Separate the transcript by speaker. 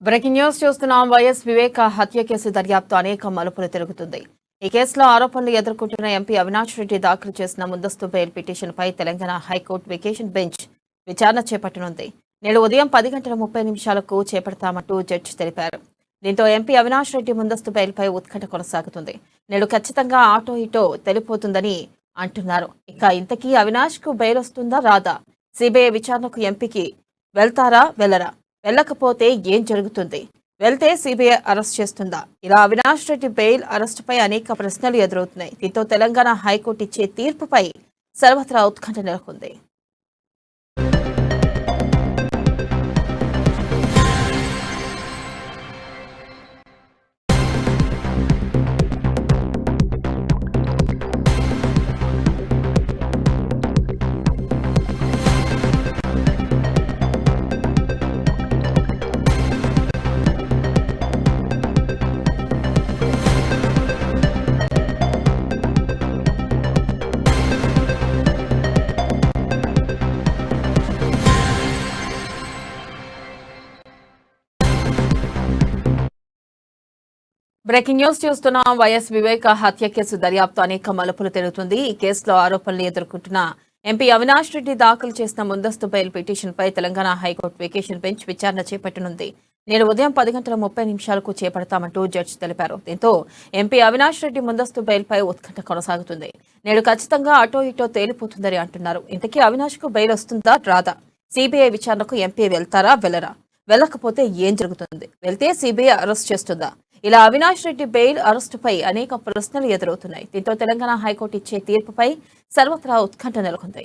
Speaker 1: Breaking news చూస్తున్నాం. YS వివేక హత్య case దర్యాప్తు అనేక మలుపులు తిరుగుతుంది. ఈ కేసులో ఆరోపణలు ఎదుర్కొంటున్న ఎంపీ అవినాష్ రెడ్డి దాఖలు చేసిన ముందస్తు బెయిల్ పిటిషన్పై తెలంగాణ హైకోర్టు వెకేషన్ బెంచ్ విచారణ చేపట్టనుంది. నేడు ఉదయం 10:30 చేపడతామంటూ జడ్జి తెలిపారు. దీంతో ఎంపీ అవినాష్ రెడ్డి ముందస్తు బెయిల్పై ఉత్కంఠ కొనసాగుతుంది. నేడు ఖచ్చితంగా ఆటో ఇటో తెలిపోతుందని అంటున్నారు. ఇక ఇంతకీ అవినాష్ కు బెయిల్ వస్తుందా రాదా? సిబిఐ విచారణకు ఎంపీకి వెళ్తారా వెళ్లరా? వెళ్లకపోతే ఏం జరుగుతుంది? వెళ్తే సిబిఐ అరెస్ట్ చేస్తుందా? ఇలా అవినాష్ రెడ్డి బెయిల్ అరెస్టుపై అనేక ప్రశ్నలు ఎదురవుతున్నాయి. దీంతో తెలంగాణ హైకోర్టు ఇచ్చే తీర్పుపై సర్వత్రా ఉత్కంఠ నెలకొంది. బ్రేకింగ్ న్యూస్ చూస్తున్నాం. వైఎస్ వివేక హత్య కేసు దర్యాప్తు అనేక మలుపులు తిరుగుతుంది. ఈ కేసులో ఆరోపణలు ఎదుర్కొంటున్న ఎంపీ అవినాష్ రెడ్డి దాఖలు చేసిన ముందస్తు బెయిల్ పిటిషన్పై తెలంగాణ హైకోర్టు వెకేషన్ బెంచ్ విచారణ చేపట్టనుంది. నేడు ఉదయం 10:30 చేపడతామంటూ జడ్జి తెలిపారు. దీంతో ఎంపీ అవినాష్ రెడ్డి ముందస్తు బెయిల్పై ఉత్కంఠ కొనసాగుతుంది. నేడు ఖచ్చితంగా అటో ఇటో తేలిపోతుందని అంటున్నారు. ఇంతకీ అవినాష్ కు బెయిల్ వస్తుందా రాదా? సిబిఐ విచారణకు ఎంపీ వెళ్తారా వెళ్లరా? వెళ్లకపోతే ఏం జరుగుతుంది? వెళ్తే సిబిఐ అరెస్ట్ చేస్తుందా? ఇలా అవినాష్ రెడ్డి బెయిల్ అరెస్టుపై అనేక ప్రశ్నలు ఎదురవుతున్నాయి. దీంతో తెలంగాణ హైకోర్టు ఇచ్చే తీర్పుపై సర్వత్రా ఉత్కంఠ నెలకొంది.